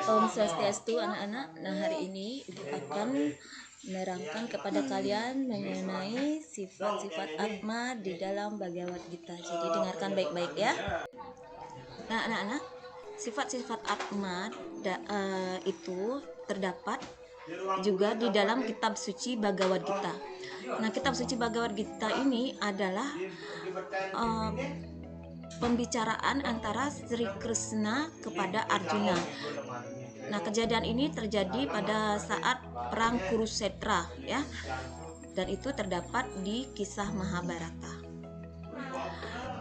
Om Swastiastu anak-anak. Nah, hari ini Ibu akan menerangkan kepada kalian mengenai sifat-sifat Atma di dalam Bhagavad Gita. Jadi dengarkan baik-baik ya. Nah, anak-anak, sifat-sifat Atma itu terdapat juga di dalam kitab suci Bhagavad Gita. Nah, kitab suci Bhagavad Gita ini adalah pembicaraan antara Sri Krishna kepada Arjuna. Nah, kejadian ini terjadi pada saat perang Kurukshetra ya. Dan itu terdapat di kisah Mahabharata.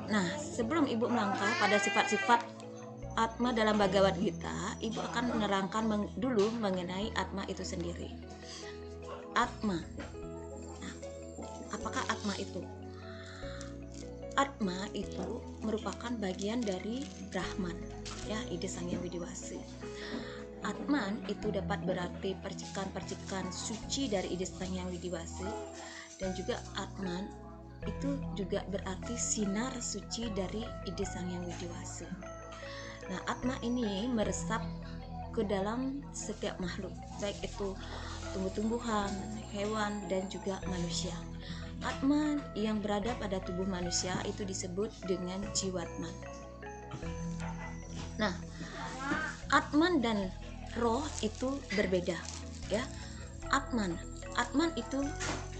Nah, sebelum Ibu melangkah pada sifat-sifat Atma dalam Bhagavad Gita, Ibu akan menerangkan dulu mengenai Atma itu sendiri. Atma. Nah, apakah Atma itu? Atma itu merupakan bagian dari Brahman, ya, ide Sang Hyang Widiwasi. Atman itu dapat berarti percikan-percikan suci dari ide Sang Hyang Widiwasi, dan juga Atman itu juga berarti sinar suci dari ide Sang Hyang Widiwasi. Nah, Atma ini meresap ke dalam setiap makhluk, baik itu tumbuh-tumbuhan, hewan, dan juga manusia. Atman yang berada pada tubuh manusia itu disebut dengan Jiwatman. Nah, Atman dan roh itu berbeda, ya. Atman itu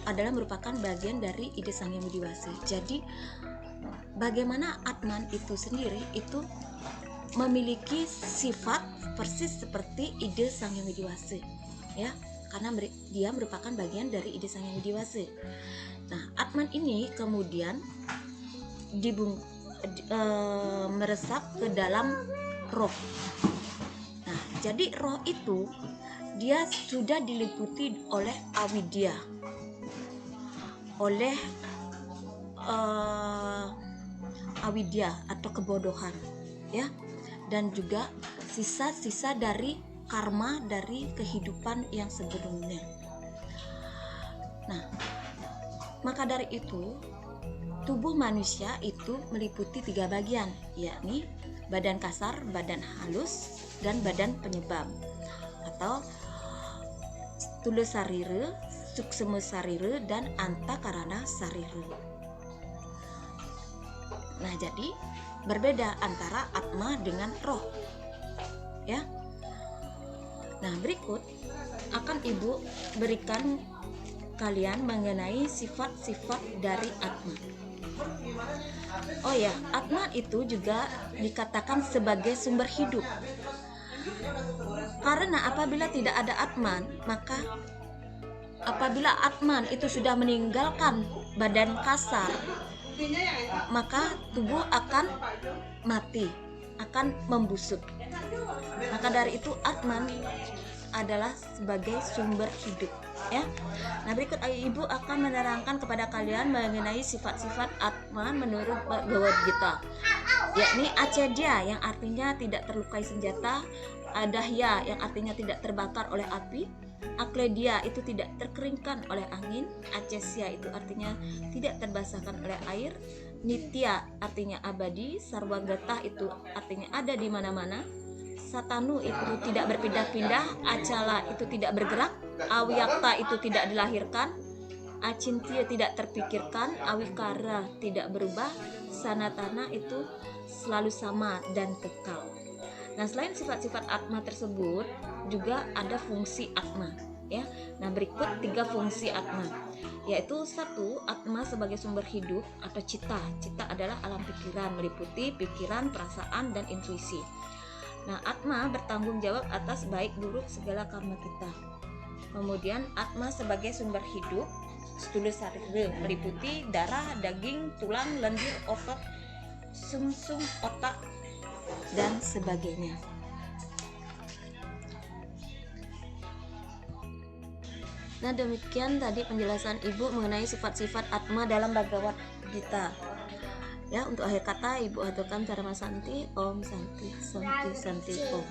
adalah merupakan bagian dari ide Sang Hyang Widiwasi. Jadi, bagaimana Atman itu sendiri itu memiliki sifat persis seperti ide Sang Hyang Widiwasi, ya, karena dia merupakan bagian dari ide Sang Hyang Widiwasi. Nah, Atman ini kemudian meresap ke dalam roh. Nah, jadi roh itu dia sudah diliputi oleh avidya, oleh avidya atau kebodohan, ya, dan juga sisa-sisa dari karma dari kehidupan yang sebelumnya. Nah, maka dari itu, tubuh manusia itu meliputi 3 bagian, yakni badan kasar, badan halus, dan badan penyebab, atau Stula Sarira, Suksma Sarira, dan Antakarana Sarira. Nah, jadi berbeda antara Atma dengan roh, ya. Nah, berikut akan Ibu berikan kalian mengenai sifat-sifat dari Atma. Oh ya, Atma itu juga dikatakan sebagai sumber hidup. Karena apabila tidak ada Atman, maka apabila Atman itu sudah meninggalkan badan kasar, maka tubuh akan mati, akan membusuk. Maka dari itu Atman adalah sebagai sumber hidup, ya. Nah, berikut Ibu akan menerangkan kepada kalian mengenai sifat-sifat Atman menurut Bhagavad Gita, yakni Acedya yang artinya tidak terlukai senjata, Adahya yang artinya tidak terbakar oleh api, Akledya itu tidak terkeringkan oleh angin, Acesya itu artinya tidak terbasahkan oleh air, Nitya artinya abadi, Sarwagata itu artinya ada di mana-mana, Satanu itu tidak berpindah-pindah, Acala itu tidak bergerak, Awyakta itu tidak dilahirkan, Acintya tidak terpikirkan, Awikara tidak berubah, Sanatana itu selalu sama dan kekal. Nah, selain sifat-sifat Atma tersebut juga ada fungsi Atma, ya. Nah, berikut 3 fungsi Atma, yaitu 1. Atma sebagai sumber hidup atau cita. Cita adalah alam pikiran, meliputi pikiran, perasaan, dan intuisi. Nah, Atma bertanggung jawab atas baik buruk segala karma kita. Kemudian Atma sebagai sumber hidup, Stula Sarira, meliputi darah, daging, tulang, lendir, otot, sumsum, otak, dan sebagainya. Nah, demikian tadi penjelasan Ibu mengenai sifat-sifat Atma dalam Bhagavad Gita. Ya, untuk akhir kata Ibu aturkan Dharma Santi, Om Santi, Santi, Santi, Om.